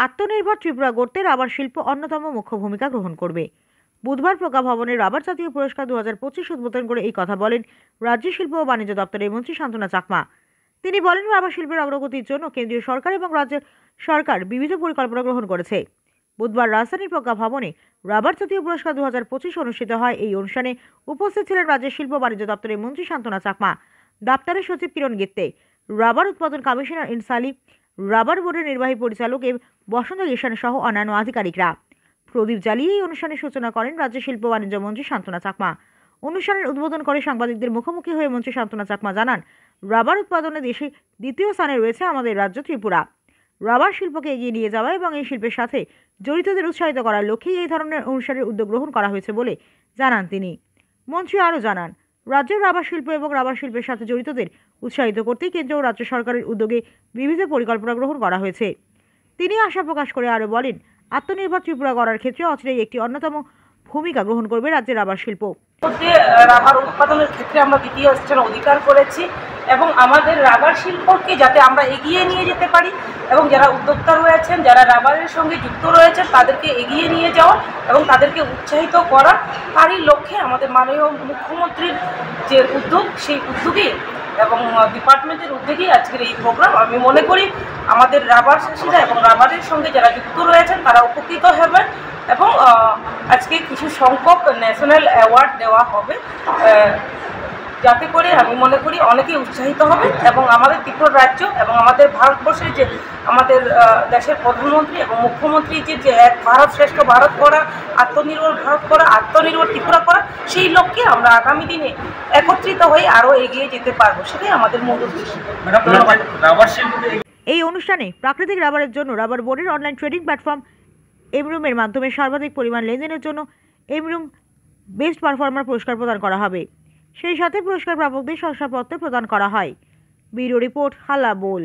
আত্মনির্ভর ত্রিপুরা গড়তে রাবার শিল্প অন্যতম মুখ্য ভূমিকা গ্রহণ করবে। বুধবার প্রজ্ঞা ভবনে রাবার জাতীয় পুরস্কার 2025 উদ্বোধন করে এই কথা বলেন রাজ্য শিল্প ও বাণিজ্য দপ্তরের মন্ত্রী শান্তনা চাকমা। তিনি বলেন, রাবার শিল্পের অগ্রগতির জন্য কেন্দ্রীয় সরকার এবং রাজ্য সরকার বিবিধ পরিকল্পনা গ্রহণ করেছে। বুধবার রাজধানীর প্রজ্ঞা ভবনে রাবার জাতীয় পুরস্কার 2025 অনুষ্ঠিত হয়। এই অনুষ্ঠানে উপস্থিত ছিলেন রাজ্যের শিল্প বাণিজ্য দপ্তরের মন্ত্রী শান্তনা চাকমা, দপ্তরের সচিব কিরণ গিত্তে, রাবার উৎপাদন কমিশনার ইনসালি, রাবার বোর্ডের নির্বাহী পরিচালক এবং বসন্ত ঈশান সহ অন্যান্য আধিকারিকরা। প্রদীপ জ্বালিয়ে এই অনুষ্ঠানের সূচনা করেন রাজ্য শিল্প বাণিজ্য মন্ত্রী শান্তনা চাকমা। অনুষ্ঠানের উদ্বোধন করে সাংবাদিকদের মুখোমুখি হয়ে মন্ত্রী শান্তনা চাকমা জানান, রাবার উৎপাদনে দেশে দ্বিতীয় স্থানে রয়েছে আমাদের রাজ্য ত্রিপুরা। রাবার শিল্পকে এগিয়ে নিয়ে যাওয়া এবং এই শিল্পের সাথে জড়িতদের উৎসাহিত করার লক্ষ্যেই এই ধরনের অনুষ্ঠানের উদ্যোগ গ্রহণ করা হয়েছে বলে জানান তিনি। মন্ত্রী আরও জানান, রাজ্যের রাবার শিল্প এবং রাবার শিল্পের সাথে জড়িতদের উৎসাহিত করতে কেন্দ্র ও রাজ্য সরকারের উদ্যোগে বিবিধ পরিকল্পনা গ্রহণ করা হয়েছে। তিনি আশা প্রকাশ করে আরও বলেন, আত্মনির্ভর ত্রিপুরা গড়ার ক্ষেত্রে অচিরেই একটি অন্যতম ভূমিকা গ্রহণ করবে রাজ্যের রাবার শিল্প। রাবার উৎপাদনের ক্ষেত্রে আমরা দ্বিতীয় স্থান অধিকার করেছি এবং আমাদের রাবার শিল্পকে যাতে আমরা এগিয়ে নিয়ে যেতে পারি এবং যারা উদ্যোক্তা রয়েছেন, যারা রাবারের সঙ্গে যুক্ত রয়েছেন, তাদেরকে এগিয়ে নিয়ে যাওয়া এবং তাদেরকে উৎসাহিত করা, তারই লক্ষ্যে আমাদের মাননীয় মুখ্যমন্ত্রীর যে উদ্যোগ, সেই উদ্যোগে এবং ডিপার্টমেন্টের উদ্যোগেই আজকের এই প্রোগ্রাম। আমি মনে করি আমাদের রাবার চাষিরা এবং রাবারের সঙ্গে যারা যুক্ত রয়েছেন তারা উপকৃত হবেন এবং আজকে কিছু সংখ্যক ন্যাশনাল অ্যাওয়ার্ড দেওয়া হবে, যাতে করে আমি মনে করি অনেকেই উৎসাহিত হবে এবং আমাদের ত্রিপুরা রাজ্য এবং আমাদের ভারতবর্ষের যে আমাদের দেশের প্রধানমন্ত্রী এবং মুখ্যমন্ত্রী যে এক ভারত শ্রেষ্ঠ ভারত করা, আত্মনির্ভর ভারত করা, আত্মনির্ভর ত্রিপুরা করা, সেই লক্ষ্যে আমরা আগামী দিনে একত্রিত হয়ে আরও এগিয়ে যেতে পারবো, সেটাই আমাদের মূল উদ্দেশ্য। এই অনুষ্ঠানে প্রাকৃতিক রাবারের জন্য রাবার বোর্ডের অনলাইন ট্রেডিং প্ল্যাটফর্ম এমরুমের মাধ্যমে সর্বাধিক পরিমাণ লেনদেনের জন্য এমরুম বেস্ট পারফর্মার পুরস্কার প্রদান করা হবে। সেই সাথে পুরস্কার প্রাপকদের শংসাপত্র প্রদান করা হয়। ব্যুরো রিপোর্ট, হাল্লা বোল।